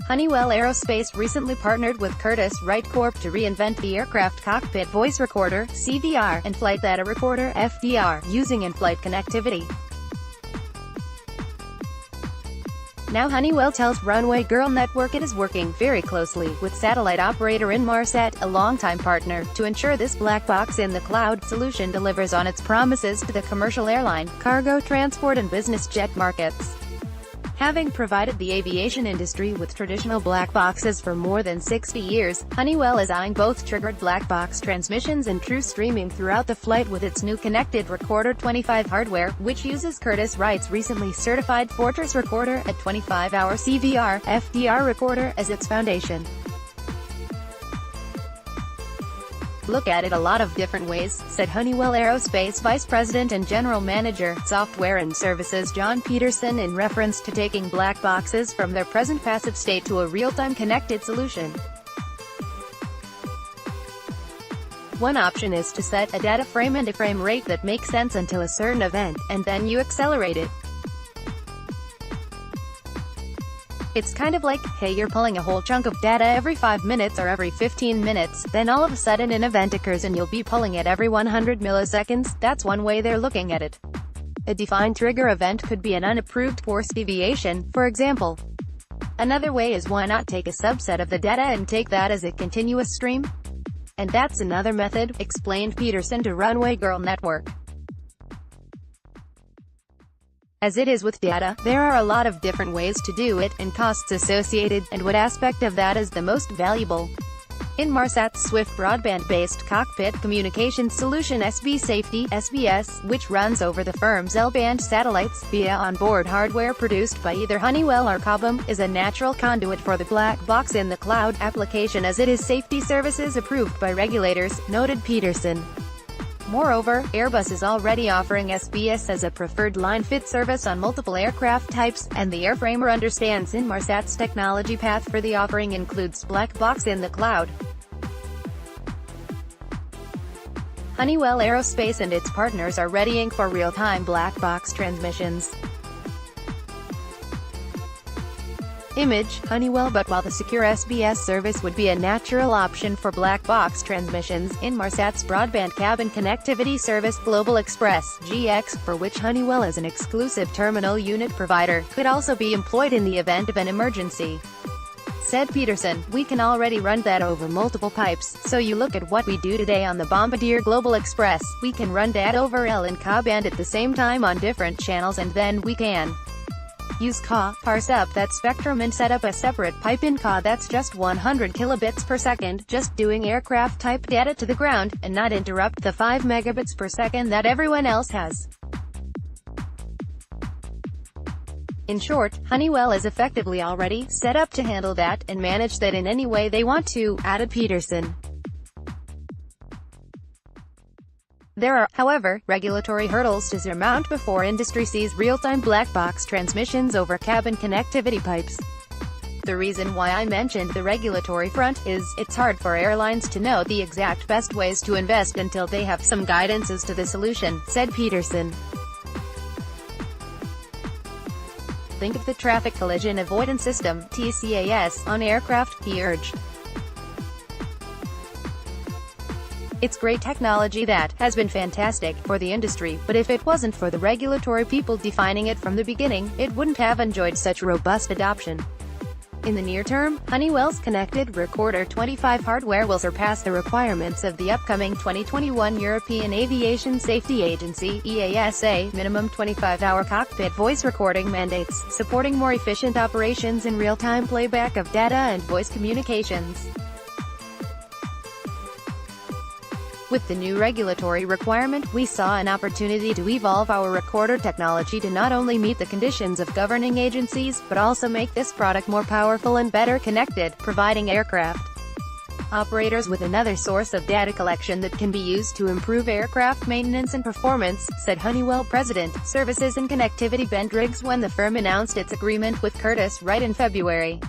Honeywell Aerospace recently partnered with Curtiss-Wright Corp to reinvent the aircraft cockpit voice recorder, CVR, and flight data recorder, FDR, using in-flight connectivity. Now Honeywell tells Runway Girl Network it is working very closely with satellite operator Inmarsat, a longtime partner, to ensure this black box in the cloud solution delivers on its promises to the commercial airline, cargo transport and business jet markets. Having provided the aviation industry with traditional black boxes for more than 60 years, Honeywell is eyeing both triggered black box transmissions and true streaming throughout the flight with its new connected Recorder 25 hardware, which uses Curtiss-Wright's recently certified Fortress Recorder, a 25-hour CVR, FDR recorder, as its foundation. Look at it a lot of different ways, said Honeywell Aerospace Vice President and General Manager, Software and Services John Peterson in reference to taking black boxes from their present passive state to a real-time connected solution. One option is to set a data frame and a frame rate that makes sense until a certain event, and then you accelerate it. It's kind of like, hey, you're pulling a whole chunk of data every 5 minutes or every 15 minutes, then all of a sudden an event occurs and you'll be pulling it every 100 milliseconds. That's one way they're looking at it. A defined trigger event could be an unapproved force deviation, for example. Another way is why not take a subset of the data and take that as a continuous stream? And that's another method, explained Peterson to Runway Girl Network. As it is with data, there are a lot of different ways to do it, and costs associated, and what aspect of that is the most valuable. Inmarsat's Swift broadband-based cockpit communications solution SB Safety (SBS), which runs over the firm's L-band satellites, via onboard hardware produced by either Honeywell or Cobham, is a natural conduit for the black box in the cloud application as it is safety services approved by regulators, noted Peterson. Moreover, Airbus is already offering SBS as a preferred line-fit service on multiple aircraft types, and the airframer understands Inmarsat's technology path for the offering includes black box in the cloud. Honeywell Aerospace and its partners are readying for real-time black box transmissions. Image, Honeywell. But while the secure SBS service would be a natural option for black box transmissions, Inmarsat's broadband cabin connectivity service, Global Express (GX), for which Honeywell is an exclusive terminal unit provider, could also be employed in the event of an emergency. Said Peterson, we can already run that over multiple pipes, so you look at what we do today on the Bombardier Global Express, we can run that over L and Ka band at the same time on different channels, and then we can use Ka, parse up that spectrum and set up a separate pipe in Ka that's just 100 kilobits per second, just doing aircraft type data to the ground, and not interrupt the 5 megabits per second that everyone else has. In short, Honeywell is effectively already set up to handle that, and manage that in any way they want to, added Peterson. There are, however, regulatory hurdles to surmount before industry sees real-time black box transmissions over cabin connectivity pipes. The reason why I mentioned the regulatory front is, it's hard for airlines to know the exact best ways to invest until they have some guidance as to the solution, said Peterson. Think of the Traffic Collision Avoidance System, TCAS, on aircraft, he urged. It's great technology that has been fantastic for the industry, but if it wasn't for the regulatory people defining it from the beginning, it wouldn't have enjoyed such robust adoption. In the near term, Honeywell's connected Recorder 25 hardware will surpass the requirements of the upcoming 2021 European Aviation Safety Agency (EASA) minimum 25-hour cockpit voice recording mandates, supporting more efficient operations and real-time playback of data and voice communications. With the new regulatory requirement, we saw an opportunity to evolve our recorder technology to not only meet the conditions of governing agencies, but also make this product more powerful and better connected, providing aircraft operators with another source of data collection that can be used to improve aircraft maintenance and performance, said Honeywell President, Services and Connectivity Ben Driggs when the firm announced its agreement with Curtiss-Wright in February.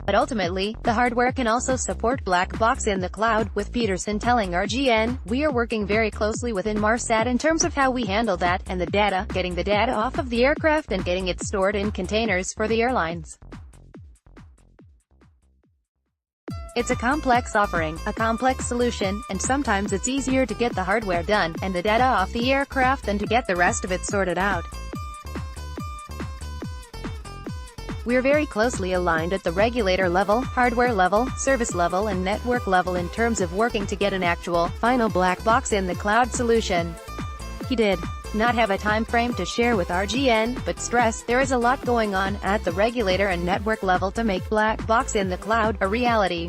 But ultimately, the hardware can also support black box in the cloud, with Peterson telling RGN, "We are working very closely with Inmarsat in terms of how we handle that, and the data, getting the data off of the aircraft and getting it stored in containers for the airlines." It's a complex offering, a complex solution, and sometimes it's easier to get the hardware done, and the data off the aircraft than to get the rest of it sorted out. We're very closely aligned at the regulator level, hardware level, service level and network level in terms of working to get an actual, final black box in the cloud solution. He did not have a time frame to share with RGN, but stressed there is a lot going on at the regulator and network level to make black box in the cloud a reality.